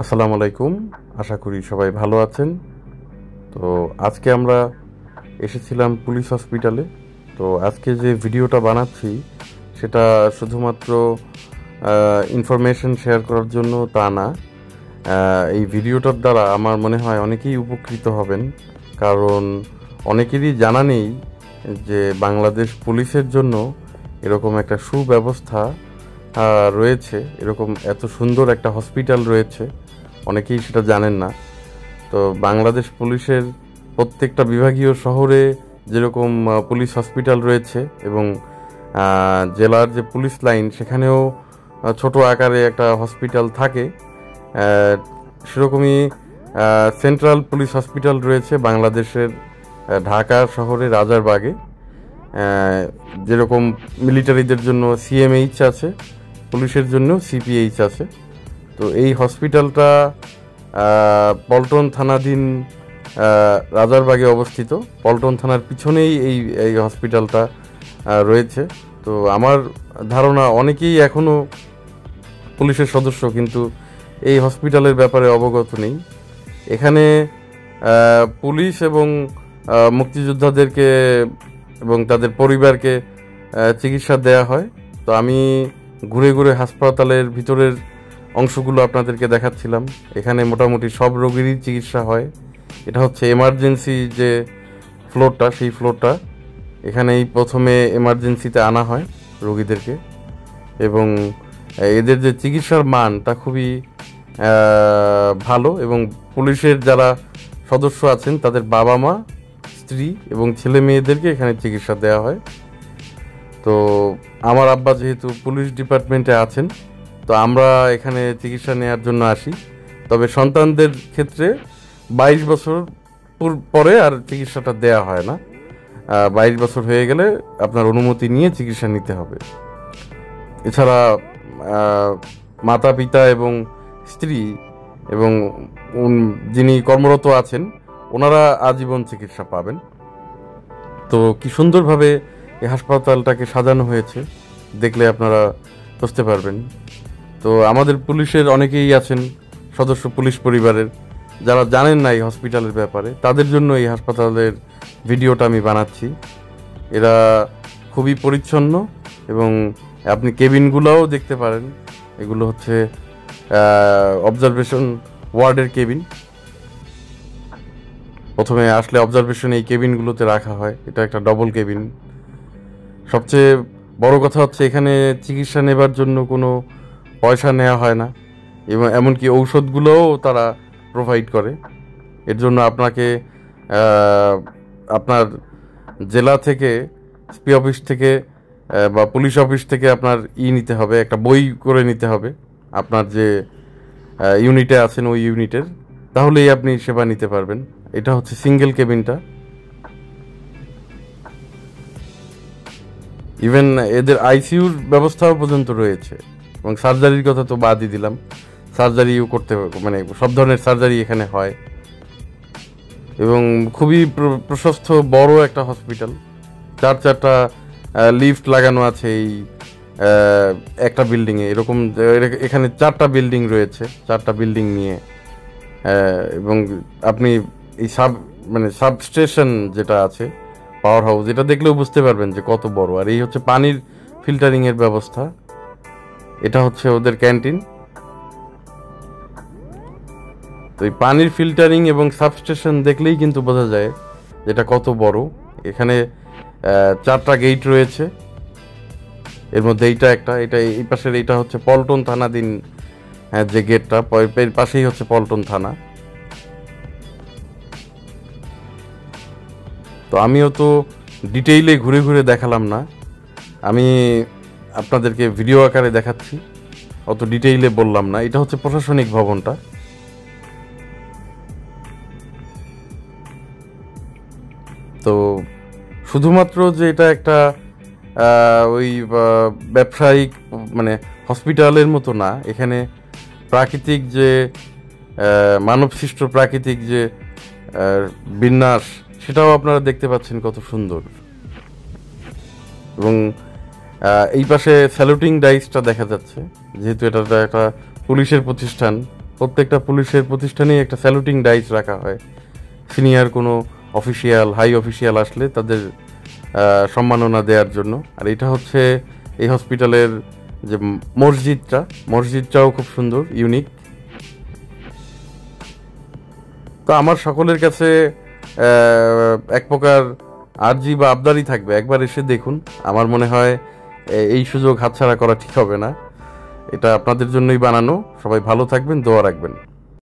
আসসালামু আলাইকুম। আশা করি সবাই ভালো আছেন। তো আজকে আমরা এসেছিলাম পুলিশ হসপিটালে। তো আজকে যে ভিডিওটা বানাচ্ছি সেটা শুধুমাত্র ইনফরমেশন শেয়ার করার জন্য তা না। এই ভিডিওটার দ্বারা আমার মনে হয় অনেকেই উপকৃত হবেন, কারণ অনেকেরই জানা নেই যে বাংলাদেশ পুলিশের জন্য এরকম একটা সুব্যবস্থা রয়েছে, এরকম এত সুন্দর একটা হসপিটাল রয়েছে, অনেকেই সেটা জানেন না। তো বাংলাদেশ পুলিশের প্রত্যেকটা বিভাগীয় শহরে যেরকম পুলিশ হসপিটাল রয়েছে এবং জেলার যে পুলিশ লাইন সেখানেও ছোট আকারে একটা হসপিটাল থাকে, সেরকমই সেন্ট্রাল পুলিশ হসপিটাল রয়েছে বাংলাদেশের ঢাকা শহরে রাজারবাগে। যেরকম মিলিটারিদের জন্য সিএমএইচ আছে, পুলিশের জন্য সিপিএইচ আছে। তো এই হসপিটালটা পল্টন থানাধীন রাজারবাগে অবস্থিত। পল্টন থানার পিছনেই এই হসপিটালটা রয়েছে। তো আমার ধারণা অনেকেই এখনও পুলিশের সদস্য কিন্তু এই হসপিটালের ব্যাপারে অবগত নেই। এখানে পুলিশ এবং মুক্তিযোদ্ধাদেরকে এবং তাদের পরিবারকে চিকিৎসা দেয়া হয়। তো আমি ঘুরে ঘুরে হাসপাতালের ভিতরের অংশগুলো আপনাদেরকে দেখাচ্ছিলাম। এখানে মোটামুটি সব রোগীরই চিকিৎসা হয়। এটা হচ্ছে এমার্জেন্সি যে ফ্লোরটা, সেই ফ্লোরটা। এখানেই প্রথমে এমার্জেন্সিতে আনা হয় রোগীদেরকে, এবং এদের যে চিকিৎসার মান তা খুবই ভালো। এবং পুলিশের যারা সদস্য আছেন তাদের বাবা মা, স্ত্রী এবং ছেলে মেয়েদেরকে এখানে চিকিৎসা দেওয়া হয়। তো আমার আব্বা যেহেতু পুলিশ ডিপার্টমেন্টে আছেন, তো আমরা এখানে চিকিৎসা নেওয়ার জন্য আসি। তবে সন্তানদের ক্ষেত্রে 22 বছর পরে আর চিকিৎসাটা দেয়া হয় না। 22 বছর হয়ে গেলে আপনার অনুমতি নিয়ে চিকিৎসা নিতে হবে। এছাড়া মাতা পিতা এবং স্ত্রী এবং যিনি কর্মরত আছেন ওনারা আজীবন চিকিৎসা পাবেন। তো কি সুন্দরভাবে এই হাসপাতালটাকে সাজানো হয়েছে দেখলে আপনারা বুঝতে পারবেন। তো আমাদের পুলিশের অনেকেই আছেন সদস্য পুলিশ পরিবারের, যারা জানেন না এই হসপিটালের ব্যাপারে, তাদের জন্য এই হাসপাতালের ভিডিওটা আমি বানাচ্ছি। এরা খুবই পরিচ্ছন্ন এবং আপনি কেবিনগুলোও দেখতে পারেন। এগুলো হচ্ছে অবজারভেশন ওয়ার্ডের কেবিন। প্রথমে আসলে অবজারভেশন এই কেবিনগুলোতে রাখা হয়। এটা একটা ডবল কেবিন। সবচেয়ে বড় কথা হচ্ছে এখানে চিকিৎসা নেবার জন্য কোনো পয়সা নেওয়া হয় না, এবং এমনকি ঔষধগুলোও তারা প্রোভাইড করে। এর জন্য আপনাকে আপনার জেলা থেকে, এসপি অফিস থেকে বা পুলিশ অফিস থেকে আপনার নিতে হবে, একটা বই করে নিতে হবে আপনার যে ইউনিটে আছেন ওই ইউনিটের, তাহলেই আপনি সেবা নিতে পারবেন। এটা হচ্ছে সিঙ্গেল কেবিনটা। ইভেন এদের আইসিইউর ব্যবস্থাও পর্যন্ত রয়েছে, এবং সার্জারির কথা তো বাদই দিলাম। সার্জারিও করতে, মানে সব ধরনের সার্জারি এখানে হয়। এবং খুবই প্রশস্ত বড় একটা হসপিটাল। চারটা লিফট লাগানো আছে এই একটা বিল্ডিংয়ে। এরকম এখানে 4টা বিল্ডিং রয়েছে, 4টা বিল্ডিং নিয়ে। এবং আপনি এই সাবস্টেশন যেটা আছে, পাওয়ার হাউস, এটা দেখলেও বুঝতে পারবেন যে কত বড়। আর এই হচ্ছে পানির ফিল্টারিংয়ের ব্যবস্থা। এটা হচ্ছে ওদের ক্যান্টিন। তো এই পানির ফিল্টারিং এবং সাবস্টেশন দেখলেই কিন্তু বোঝা যায় যেটা কত বড়। এখানে 4টা গেট রয়েছে, এর মধ্যে এইটা একটা, এটা এই পাশের এইটা হচ্ছে পল্টন থানাধীন যে গেটটা, এর পাশেই হচ্ছে পল্টন থানা। তো আমিও তো ডিটেইলে ঘুরে ঘুরে দেখালাম না, আমি আপনাদেরকে ভিডিও আকারে দেখাচ্ছি, অত ডিটেইলে বললাম না। এটা হচ্ছে প্রশাসনিক ভবনটা। তো শুধুমাত্র যে এটা একটা ওই ব্যবসায়িক হসপিটালের মতো না, এখানে প্রাকৃতিক যে মানবসৃষ্ট প্রাকৃতিক যে বিন্যাস সেটাও আপনারা দেখতে পাচ্ছেন কত সুন্দর। এবং এই পাশে স্যালুটিং ডাইসটা দেখা যাচ্ছে, যেহেতু এটা একটা পুলিশের প্রতিষ্ঠান, প্রত্যেকটা পুলিশের প্রতিষ্ঠানেই একটা স্যালুটিং ডাইস রাখা হয় সিনিয়র কোনো অফিসিয়াল হাই অফিসিয়াল আসলে তাদের সম্মাননা দেওয়ার জন্য। আর এটা হচ্ছে এই হসপিটালের যে মসজিদটাও খুব সুন্দর, ইউনিক। তো আমার সকলের কাছে এক প্রকার আর্জি বা আবদারই থাকবে, একবার এসে দেখুন। আমার মনে হয় এই সুযোগ হাতছাড়া করা ঠিক হবে না। এটা আপনাদের জন্যই বানানো। সবাই ভালো থাকবেন, দোয়া রাখবেন।